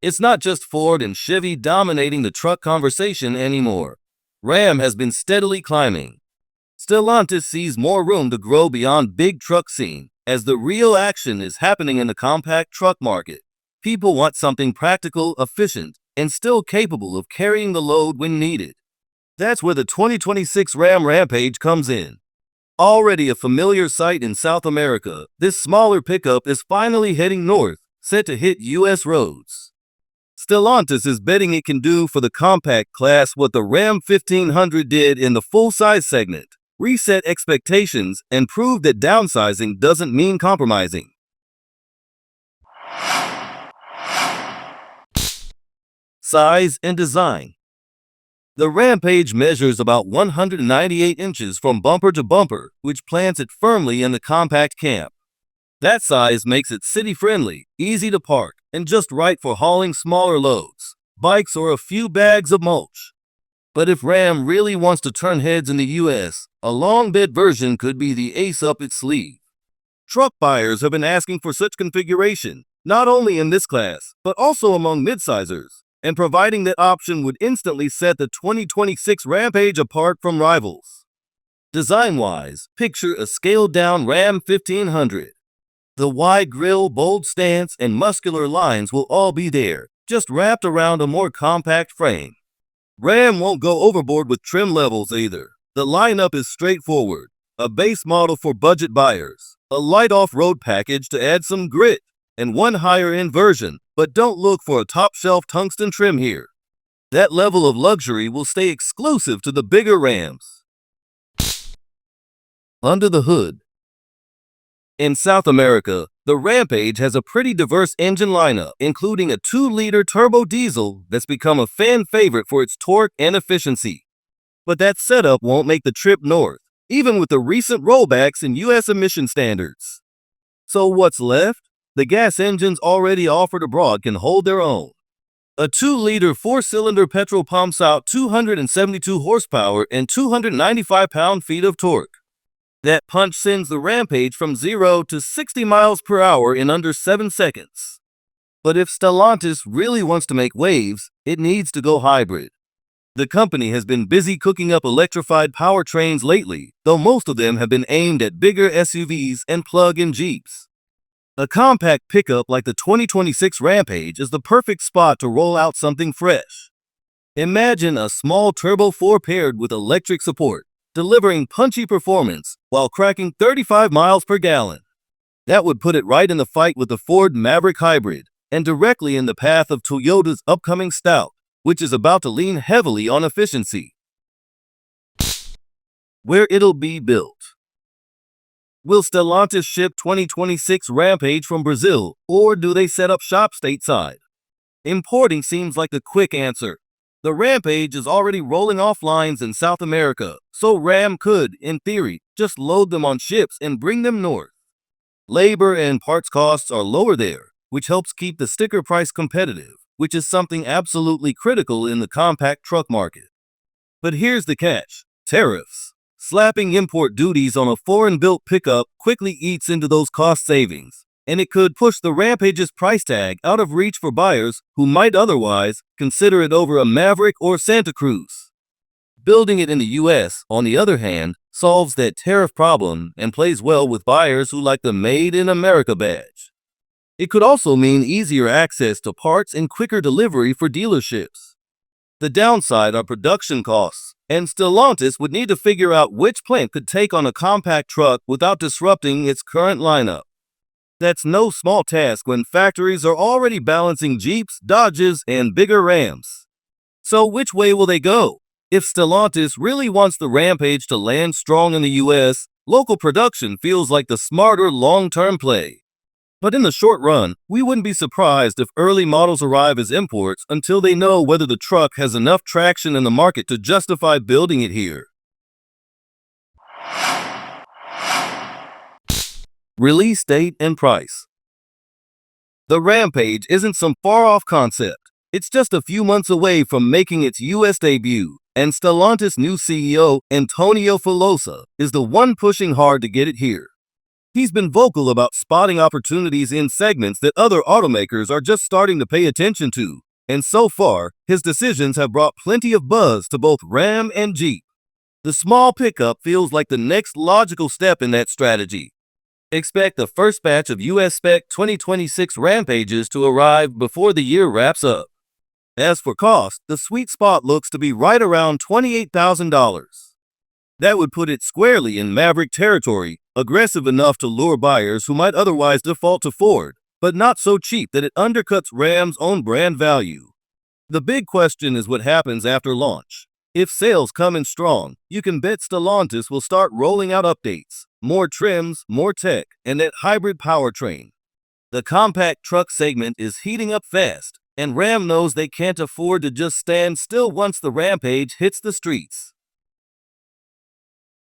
It's not just Ford and Chevy dominating the truck conversation anymore. Ram has been steadily climbing. Stellantis sees more room to grow beyond big truck scene, as the real action is happening in the compact truck market. People want something practical, efficient, and still capable of carrying the load when needed. That's where the 2026 Ram Rampage comes in. Already a familiar sight in South America, this smaller pickup is finally heading north, set to hit U.S. roads. Stellantis is betting it can do for the compact class what the Ram 1500 did in the full-size segment: reset expectations and prove that downsizing doesn't mean compromising. Size and design. The Rampage measures about 198 inches from bumper to bumper, which plants it firmly in the compact camp. That size makes it city-friendly, easy to park, and just right for hauling smaller loads, bikes, or a few bags of mulch. But if Ram really wants to turn heads in the US, a long bed version could be the ace up its sleeve. Truck buyers have been asking for such configuration, not only in this class, but also among midsizers, and providing that option would instantly set the 2026 Rampage apart from rivals. Design-wise, picture a scaled-down Ram 1500. The wide grille, bold stance, and muscular lines will all be there, just wrapped around a more compact frame. Ram won't go overboard with trim levels either. The lineup is straightforward: a base model for budget buyers, a light off-road package to add some grit, and one higher-end version, but don't look for a top-shelf tungsten trim here. That level of luxury will stay exclusive to the bigger Rams. Under the hood. In South America, the Rampage has a pretty diverse engine lineup, including a 2-liter turbo diesel that's become a fan favorite for its torque and efficiency. But that setup won't make the trip north, even with the recent rollbacks in U.S. emission standards. So what's left? The gas engines already offered abroad can hold their own. A 2-liter 4-cylinder petrol pumps out 272 horsepower and 295 pound-feet of torque. That punch sends the Rampage from 0 to 60 miles per hour in under 7 seconds. But if Stellantis really wants to make waves, it needs to go hybrid. The company has been busy cooking up electrified powertrains lately, though most of them have been aimed at bigger SUVs and plug-in Jeeps. A compact pickup like the 2026 Rampage is the perfect spot to roll out something fresh. Imagine a small Turbo 4 paired with electric support, delivering punchy performance while cracking 35 miles per gallon. That would put it right in the fight with the Ford Maverick Hybrid, and directly in the path of Toyota's upcoming Stout, which is about to lean heavily on efficiency. Where it'll be built. Will Stellantis ship 2026 Rampage from Brazil, or do they set up shop stateside? Importing seems like the quick answer. The Rampage is already rolling off lines in South America, so Ram could, in theory, just load them on ships and bring them north. Labor and parts costs are lower there, which helps keep the sticker price competitive, which is something absolutely critical in the compact truck market. But here's the catch: tariffs. Slapping import duties on a foreign-built pickup quickly eats into those cost savings, and it could push the Rampage's price tag out of reach for buyers who might otherwise consider it over a Maverick or Santa Cruz. Building it in the US, on the other hand, solves that tariff problem and plays well with buyers who like the Made in America badge. It could also mean easier access to parts and quicker delivery for dealerships. The downside are production costs, and Stellantis would need to figure out which plant could take on a compact truck without disrupting its current lineup. That's no small task when factories are already balancing Jeeps, Dodges, and bigger Rams. So which way will they go? If Stellantis really wants the Rampage to land strong in the US, local production feels like the smarter long-term play. But in the short run, we wouldn't be surprised if early models arrive as imports until they know whether the truck has enough traction in the market to justify building it here. Release date and price. The Rampage isn't some far-off concept. It's just a few months away from making its US debut, and Stellantis' new CEO, Antonio Filosa, is the one pushing hard to get it here. He's been vocal about spotting opportunities in segments that other automakers are just starting to pay attention to, and so far, his decisions have brought plenty of buzz to both Ram and Jeep. The small pickup feels like the next logical step in that strategy. Expect the first batch of US spec 2026 Rampages to arrive before the year wraps up. As for cost, the sweet spot looks to be right around $28,000. That would put it squarely in Maverick territory, aggressive enough to lure buyers who might otherwise default to Ford, but not so cheap that it undercuts Ram's own brand value. The big question is what happens after launch. If sales come in strong, you can bet Stellantis will start rolling out updates, more trims, more tech, and that hybrid powertrain. The compact truck segment is heating up fast, and Ram knows they can't afford to just stand still once the Rampage hits the streets.